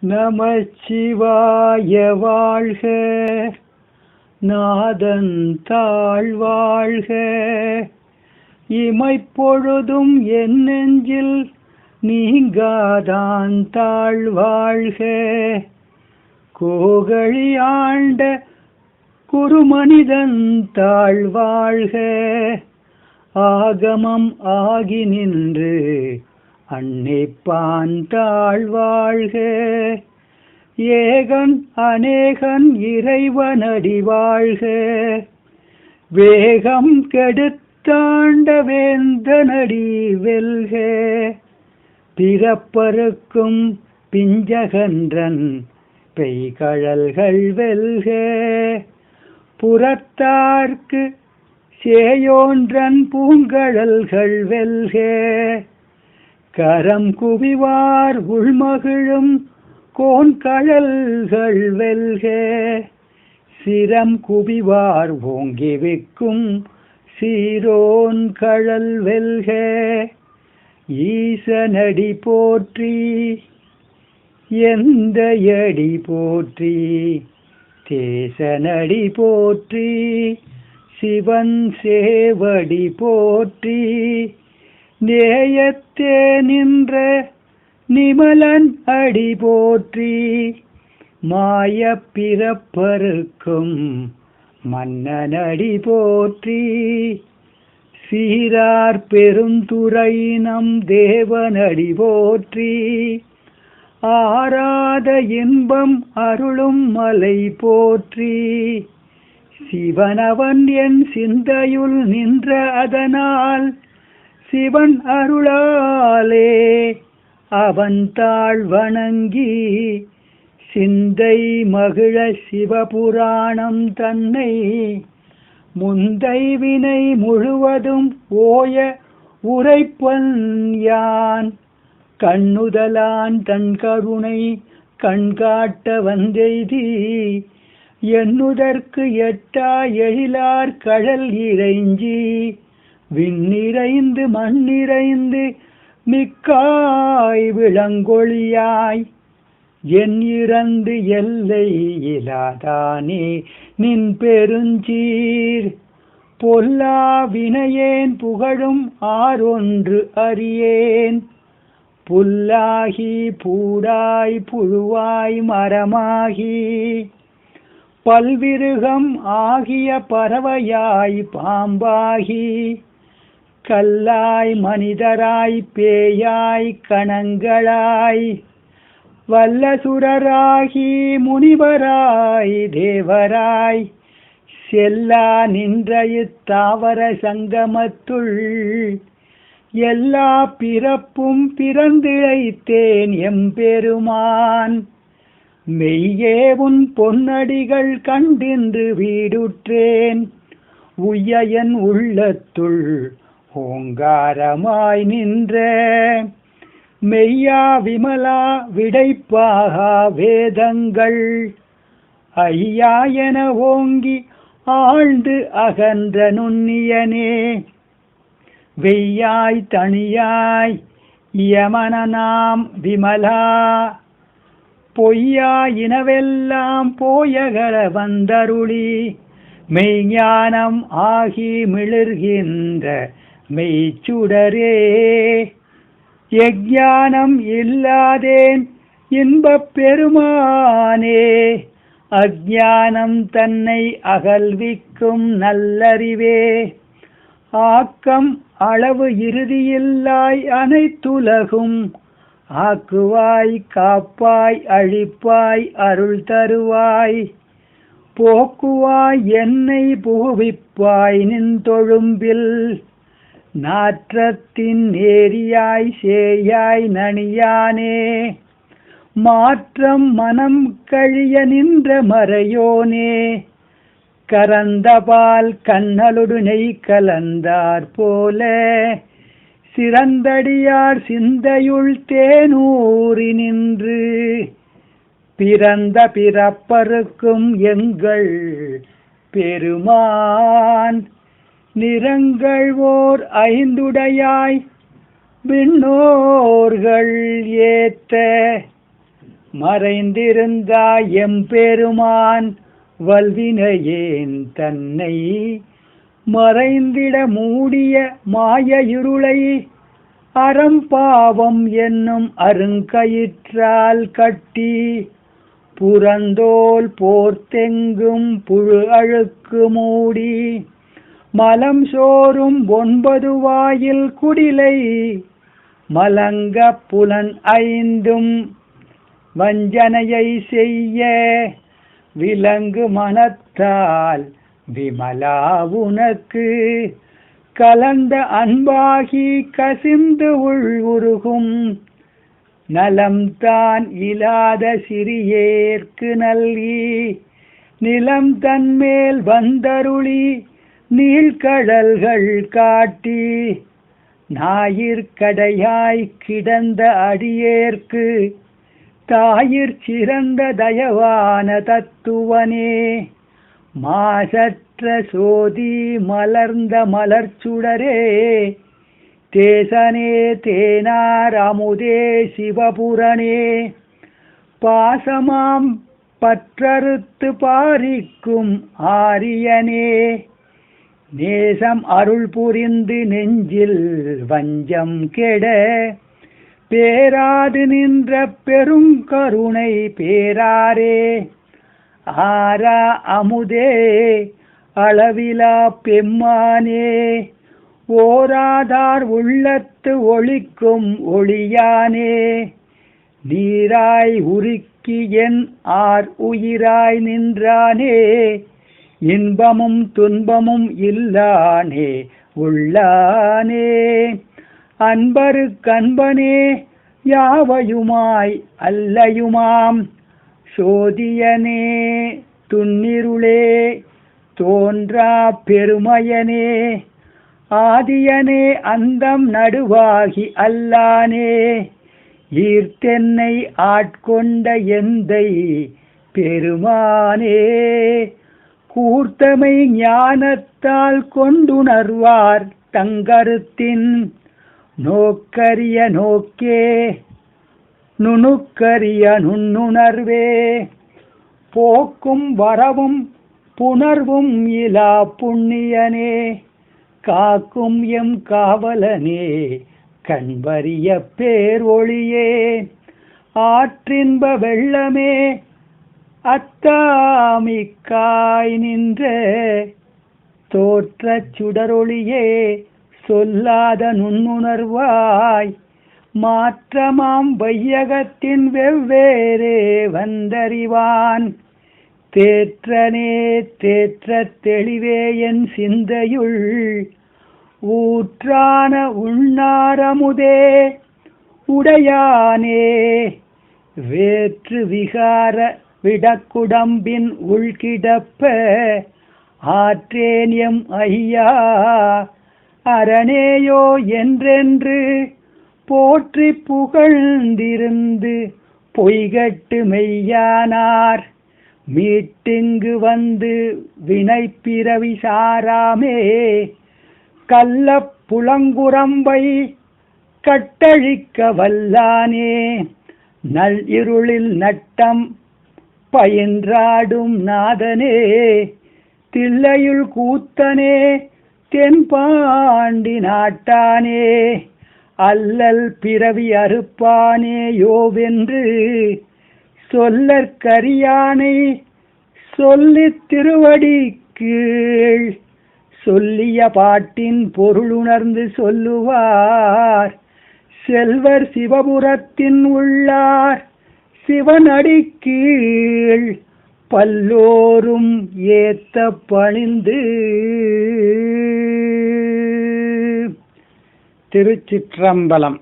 நமச்சிவாய வாழ்க, நாதன் தாழ் வாழ்க. இமைப்பொழுதும் என் நெஞ்சில் நீங்காதான் தாழ் வாழ்க. கோகழி ஆண்ட குருமனிதன் தாழ் வாழ்க. ஆகமம் ஆகி நின்று அன்னிப்பான் தாழ் வாழ்க. ஏகன் அநேகன் இறைவனடி வாழ்க. வேகம் கெடுத்தாண்ட வேந்தனடி வெல்க. பிறப்பறுக்கும் பிஞ்சகன்றன் பெய்கழல்கள் வெல்க. புறத்தார்க்கு சேயோன்றன் பூங்கழல்கள் வெல்க. கரம் குவிவார் உள்மகிழும் கோன்கழல்கள் வெல்க. சிரம் குவிவார் ஓங்கிவிக்கும் சீரோன் கழல் வெல்க. ஈசனடி போற்றி எந்தையடி போற்றி, தேசனடி போற்றி, சிவன் சேவடி போற்றி. நேயத்தே நின்ற நிமலன் அடி போற்றி. மாயப் பிறப்பறுக்கும் மன்னனடி போற்றி. சீரார் பெருந்துறை நம் தேவனடி போற்றி. ஆராத இன்பம் அருளும் மலை போற்றி. சிவனவன் என் சிந்தையுள் நின்ற அதனால் சிவன் அருளாலே அவன் தாழ் வணங்கி சிந்தை மகிழ சிவபுராணம் தன்னை முந்தை வினை முழுவதும் ஓய உரைப்பன் யான். கண்ணுதலான் தன் கருணை கண்காட்ட வந்தெய்தி எண்ணுதற்கு எட்டா எழிலார் கழல் இறைஞ்சி விண்ணிறைந்து மண்ணிறைந்து மிக்காய் விளங்கொழியாய் என் இறந்து எல்லை இலாதானே நின் பெருஞ்சீர். பொல்லா வினையேன் புகழும் ஆரொன்று அறியேன். புல்லாகி பூடாய் புழுவாய் மரமாகி பல்விருகம் ஆகிய பறவையாய் பாம்பாகி கல்லாய் மனிதராய் பேயாய் கணங்களாய் வல்லசுரராகி முனிவராய் தேவராய் செல்லா நின்ற இத்தாவர சங்கமத்துள் எல்லா பிறப்பும் பிறந்திழைத்தேன் எம்பெருமான். மெய்யே உன் பொன்னடிகள் கண்டின்று வீடுற்றேன். உய்ய என் உள்ளத்துள் ஓங்காரமாய் நின்ற மெய்யா விமலா விடைப்பாகா வேதங்கள் ஐயா என ஓங்கி ஆழ்ந்து அகன்ற நுண்ணியனே. வெய்யாய் தனியாய் யமனனாம் விமலா பொய்யா இனவெல்லாம் போயகல வந்தருளி மெய்ஞானம் ஆகி மிளிர்கின்ற மெய்ச்சுடரே. எஞ்ஞானம் இல்லாதேன் இன்பப் பெருமானே. அஞ்ஞானம் தன்னை அகல்விக்கும் நல்லறிவே. ஆக்கம் அளவு இறுதியில்லாய் அனைத்துலகும் ஆக்குவாய் காப்பாய் அழிப்பாய் அருள் தருவாய். போக்குவாய் என்னை புகுவிப்பாய் நின் தொழும்பில். நாற்றத்தின் நேரியாய் சேயாய் நனியானே. மாற்றம் மனம் கழிய நின்ற மறையோனே. கரந்தபால் கண்ணலுடு நெய் கலந்தார் போல சிறந்தடியார் சிந்தையுள் தேனூறி நின்று பிறந்த பிறப்பறுக்கும் எங்கள் பெருமான். நிறங்கள் ஓர் ஐந்துடையாய் விண்ணோர்கள் ஏத்த மறைந்திருந்தாய் எம்பெருமான் வல்வினையேன் தன்னை மறைந்திட மூடிய மாய இருளை அறம்பாவம் என்னும் அருங்கயிற்றால் கட்டி புறந்தோல் போர்த்தெங்கும் புழு அழுக்கு மூடி மலம் சோறும் 9 வாயில் குடிலை மலங்க புலன் 5 வஞ்சனையை செய்ய விலங்கு மனத்தால் விமலா உனக்கு கலந்த அன்பாகி கசிந்து உள்வுருகும் நலம்தான் இலாத சிறியேற்கு நல்கி நிலம் தன்மேல் வந்தருளி நீழ்கடல்கள் காட்டி ஞாயிற்கடையாய் கிடந்த அடியேற்கு தாயிற் சிறந்த தயவான தத்துவனே மாசற்ற சோதி மலர்ந்த மலர்ச்சுடரே தேசனே தேனார் அமுதே சிவபுரனே பாசமாம் பற்றறுத்து பாரிக்கும் ஆரியனே நேசம் அருள் புரிந்து நெஞ்சில் வஞ்சம் கெட பேராது நின்ற பெருங்கருணை பேராரே ஆரா அமுதே அளவிலா பெம்மானே ஓராதார் உள்ளத்து ஒளிக்கும் ஒளியானே நீராய் உருக்கி என் ஆர் உயிராய் நின்றானே இன்பமும் துன்பமும் இல்லானே உள்ளானே அன்பருக்கன்பனே யாவையுமாய் அல்லையுமாம் சோதியனே துன்னிருளே தோன்றா பெருமையனே ஆதியனே அந்தம் நடுவாகி அல்லானே ஈர்த்தென்னை ஆட்கொண்ட எந்தை பெருமானே கூர்த்தமை ஞானத்தால் கொண்டுணர்வார் தங்கருத்தின் நோக்கரிய நோக்கே நுணுக்கரிய நுண்ணுணர்வே போக்கும் வரவும் புணர்வும் இலா புண்ணியனே காக்கும் எம் காவலனே கண்பரிய பேர் ஒளியே ஆற்றின்ப வெள்ளமே அத்தாமிக்காய் நின்ற தோற்றச் சுடரொளியே சொல்லாத நுண்ணுணர்வாய் மாற்றமாம் வையகத்தின் வெவ்வேறே வந்தறிவான் தேற்றனே தேற்ற தெளிவே என் சிந்தையுள் ஊற்றான உள்நாரமுதே உடையானே வேற்று விகார விடக்குடம்பின் உள்கிடப்ப ஆற்றேன் எம் ஐயா அரணேயோ என்றென்று போற்றி புகழ்ந்திருந்து பொய்கட்டு மெய்யானார் மீட்டிங்கு வந்து வினை பிறவி சாராமே கள்ள புலங்குரம்பை கட்டழிக்க வல்லானே நல் இருளில் நட்டம் பயின்றாடும் நாதனே தில்லையுள் கூத்தனே தென்பாண்டி நாட்டானே அல்லல் பிறவி அறுப்பானே யோவென்று சொல்லற்கரியானை சொல்லித் திருவடி கீழ் சொல்லிய பாட்டின் பொருளுணர்ந்து சொல்லுவார் செல்வர் சிவபுரத்தின் உள்ளார் சிவனடி கீழ் பல்லோரும் ஏத்த பணிந்து. திருச்சிற்றம்பலம்.